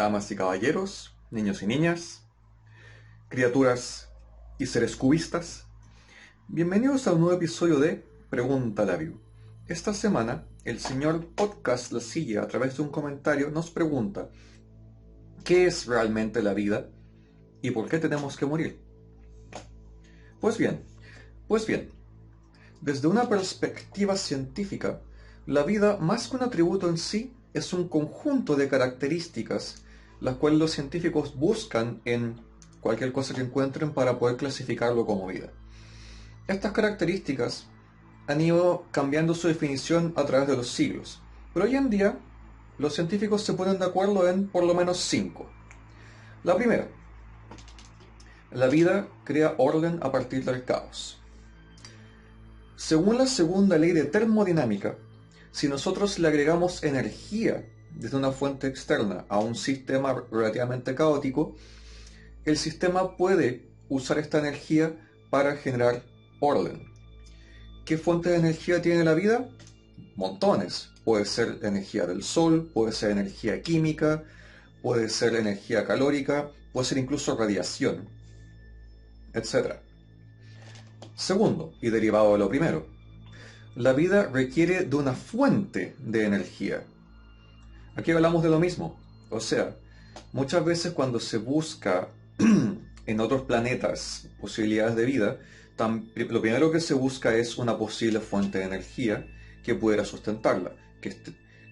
damas y caballeros, niños y niñas, criaturas y seres cubistas, bienvenidos a un nuevo episodio de Pregunta Labio. Esta semana, el señor Podcast La Silla, a través de un comentario, nos pregunta ¿qué es realmente la vida y por qué tenemos que morir? Pues bien, desde una perspectiva científica, la vida, más que un atributo en sí, es un conjunto de características las cuales los científicos buscan en cualquier cosa que encuentren para poder clasificarlo como vida. Estas características han ido cambiando su definición a través de los siglos, pero hoy en día los científicos se ponen de acuerdo en por lo menos 5. La primera, la vida crea orden a partir del caos. Según la segunda ley de termodinámica, si nosotros le agregamos energía desde una fuente externa a un sistema relativamente caótico, el sistema puede usar esta energía para generar orden. ¿Qué fuente de energía tiene la vida? Montones. Puede ser energía del sol, puede ser energía química, puede ser energía calórica, puede ser incluso radiación, etc. Segundo, y derivado de lo primero, la vida requiere de una fuente de energía. Aquí hablamos de lo mismo. O sea, muchas veces cuando se busca en otros planetas posibilidades de vida, lo primero que se busca es una posible fuente de energía que pudiera sustentarla.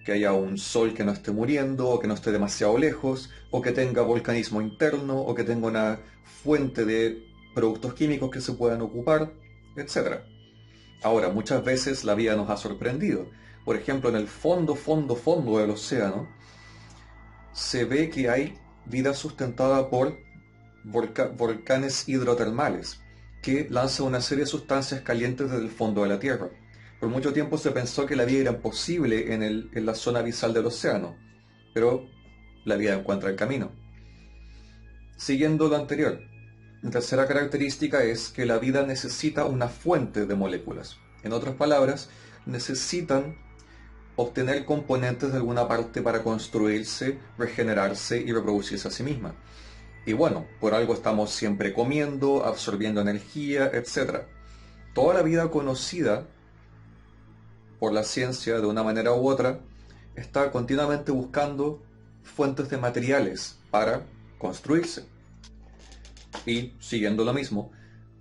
Que haya un sol que no esté muriendo, o que no esté demasiado lejos, o que tenga volcanismo interno, o que tenga una fuente de productos químicos que se puedan ocupar, etc. Ahora, muchas veces la vida nos ha sorprendido. Por ejemplo, en el fondo del océano, se ve que hay vida sustentada por volcanes hidrotermales, que lanzan una serie de sustancias calientes desde el fondo de la Tierra. Por mucho tiempo se pensó que la vida era imposible en la zona abisal del océano, pero la vida encuentra el camino. Siguiendo lo anterior, la tercera característica es que la vida necesita una fuente de moléculas. En otras palabras, necesitan obtener componentes de alguna parte para construirse, regenerarse y reproducirse a sí misma. Y bueno, por algo estamos siempre comiendo, absorbiendo energía, etc. Toda la vida conocida por la ciencia de una manera u otra está continuamente buscando fuentes de materiales para construirse. Y, siguiendo lo mismo,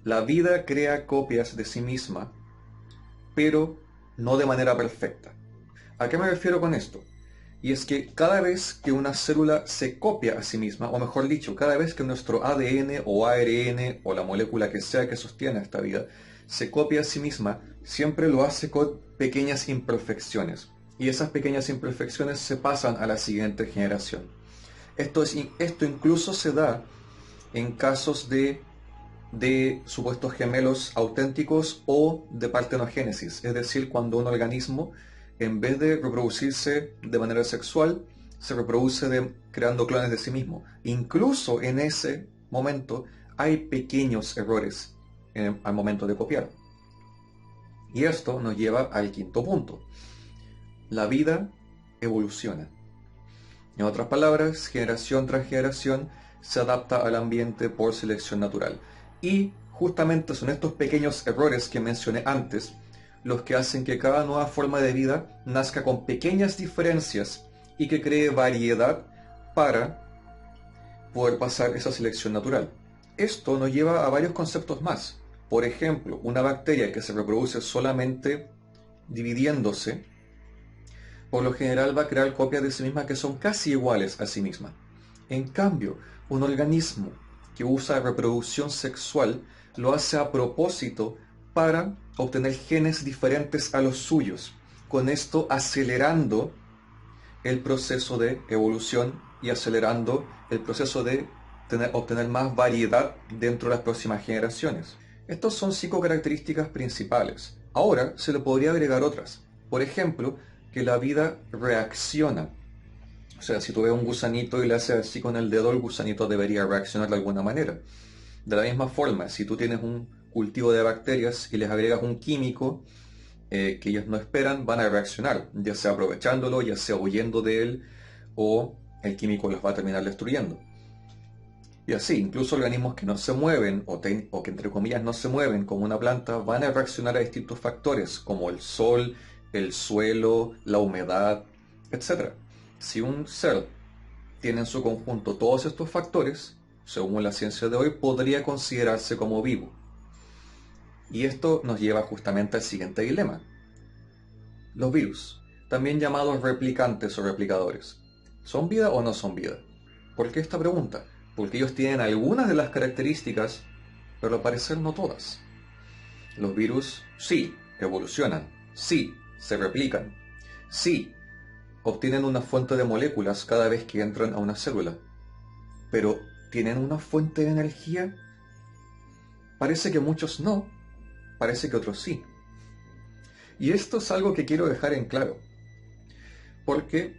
la vida crea copias de sí misma, pero no de manera perfecta. ¿A qué me refiero con esto? Y es que cada vez que una célula se copia a sí misma, o mejor dicho, cada vez que nuestro ADN o ARN o la molécula que sea que sostiene esta vida se copia a sí misma, siempre lo hace con pequeñas imperfecciones. Y esas pequeñas imperfecciones se pasan a la siguiente generación. Esto incluso se da en casos de supuestos gemelos auténticos o de partenogénesis, es decir, cuando un organismo, en vez de reproducirse de manera sexual, se reproduce creando clones de sí mismo. Incluso en ese momento hay pequeños errores al momento de copiar. Y esto nos lleva al quinto punto. La vida evoluciona. En otras palabras, generación tras generación se adapta al ambiente por selección natural. Y justamente son estos pequeños errores que mencioné antes los que hacen que cada nueva forma de vida nazca con pequeñas diferencias y que cree variedad para poder pasar esa selección natural. Esto nos lleva a varios conceptos más. Por ejemplo, una bacteria que se reproduce solamente dividiéndose, por lo general va a crear copias de sí misma que son casi iguales a sí misma. En cambio, un organismo que usa reproducción sexual lo hace a propósito para obtener genes diferentes a los suyos, con esto acelerando el proceso de evolución y acelerando el proceso de obtener más variedad dentro de las próximas generaciones. Estas son 5 características principales. Ahora se le podría agregar otras. Por ejemplo, que la vida reacciona. O sea, si tú ves un gusanito y le haces así con el dedo, el gusanito debería reaccionar de alguna manera. De la misma forma, si tú tienes un cultivo de bacterias y les agregas un químico que ellos no esperan, van a reaccionar, ya sea aprovechándolo, ya sea huyendo de él, o el químico los va a terminar destruyendo. Y así, incluso organismos que no se mueven o que entre comillas no se mueven como una planta van a reaccionar a distintos factores como el sol, el suelo, la humedad, etc. Si un ser tiene en su conjunto todos estos factores, según la ciencia de hoy, podría considerarse como vivo. Y esto nos lleva justamente al siguiente dilema. Los virus, también llamados replicantes o replicadores, ¿son vida o no son vida? ¿Por qué esta pregunta? Porque ellos tienen algunas de las características, pero al parecer no todas. Los virus sí evolucionan, sí se replican, sí obtienen una fuente de moléculas cada vez que entran a una célula, pero ¿tienen una fuente de energía? Parece que muchos no, parece que otros sí. Y esto es algo que quiero dejar en claro, porque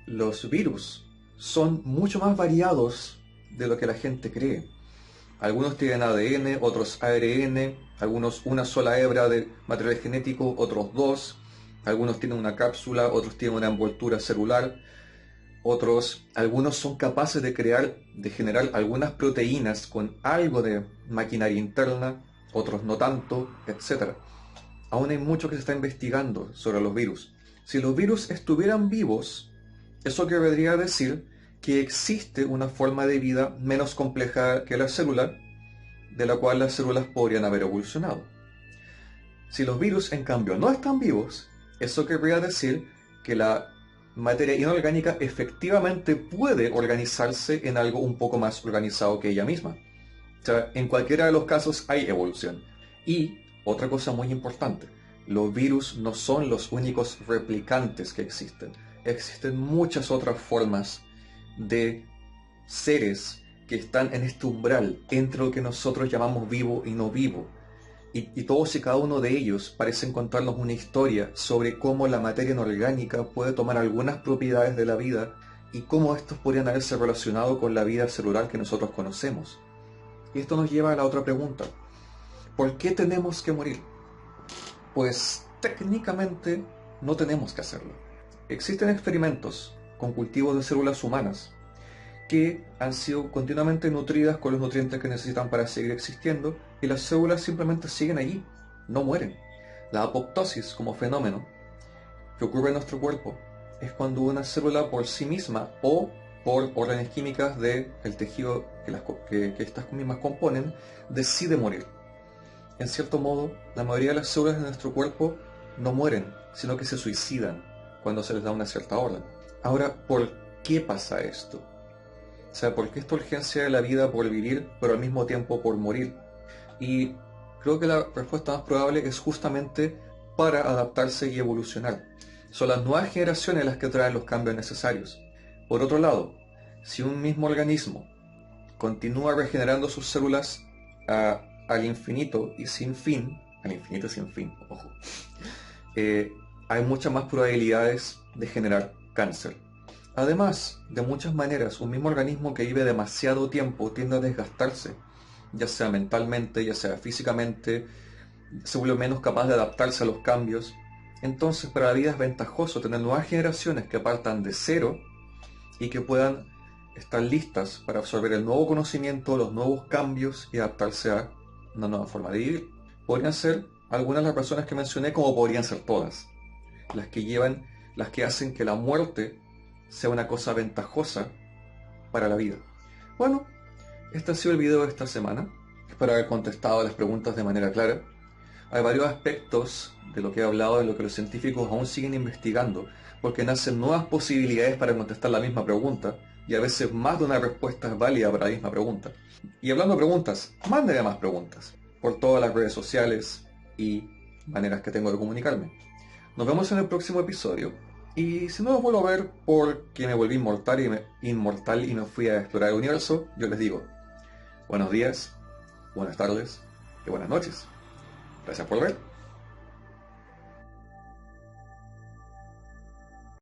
los virus son mucho más variados de lo que la gente cree. Algunos tienen ADN, otros ARN, algunos una sola hebra de material genético, otros dos, algunos tienen una cápsula, otros tienen una envoltura celular, algunos son capaces de generar algunas proteínas con algo de maquinaria interna, otros no tanto, etc. Aún hay mucho que se está investigando sobre los virus. Si los virus estuvieran vivos, eso querría decir que existe una forma de vida menos compleja que la célula, de la cual las células podrían haber evolucionado. Si los virus, en cambio, no están vivos, eso querría decir que la materia inorgánica efectivamente puede organizarse en algo un poco más organizado que ella misma. O sea, en cualquiera de los casos hay evolución. Y otra cosa muy importante, los virus no son los únicos replicantes que existen. Existen muchas otras formas de seres que están en este umbral entre lo que nosotros llamamos vivo y no vivo. Y todos y cada uno de ellos parecen contarnos una historia sobre cómo la materia inorgánica puede tomar algunas propiedades de la vida y cómo estos podrían haberse relacionado con la vida celular que nosotros conocemos. Y esto nos lleva a la otra pregunta. ¿Por qué tenemos que morir? Pues técnicamente no tenemos que hacerlo. Existen experimentos con cultivos de células humanas que han sido continuamente nutridas con los nutrientes que necesitan para seguir existiendo y las células simplemente siguen allí, no mueren. La apoptosis como fenómeno que ocurre en nuestro cuerpo es cuando una célula por sí misma o por órdenes químicas del tejido que estas mismas componen decide morir. En cierto modo, la mayoría de las células de nuestro cuerpo no mueren, sino que se suicidan cuando se les da una cierta orden. Ahora, ¿por qué pasa esto? O sea, ¿por qué esta urgencia de la vida por vivir, pero al mismo tiempo por morir? Y creo que la respuesta más probable es justamente para adaptarse y evolucionar. Son las nuevas generaciones las que traen los cambios necesarios. Por otro lado, si un mismo organismo continúa regenerando sus células al infinito y sin fin, ojo, hay muchas más probabilidades de generar cáncer. Además, de muchas maneras, un mismo organismo que vive demasiado tiempo tiende a desgastarse, ya sea mentalmente, ya sea físicamente, se vuelve menos capaz de adaptarse a los cambios. Entonces, para la vida es ventajoso tener nuevas generaciones que partan de cero y que puedan estar listas para absorber el nuevo conocimiento, los nuevos cambios y adaptarse a una nueva forma de vivir. Podrían ser algunas de las personas que mencioné, como podrían ser todas, las que hacen que la muerte sea una cosa ventajosa para la vida. Bueno, este ha sido el video de esta semana. Espero haber contestado las preguntas de manera clara. Hay varios aspectos de lo que he hablado, de lo que los científicos aún siguen investigando, porque nacen nuevas posibilidades para contestar la misma pregunta, y a veces más de una respuesta es válida para la misma pregunta. Y hablando de preguntas, mándeme más preguntas por todas las redes sociales y maneras que tengo de comunicarme. Nos vemos en el próximo episodio. Y si no los vuelvo a ver porque me volví inmortal y me fui a explorar el universo, yo les digo buenos días, buenas tardes y buenas noches. Gracias por ver.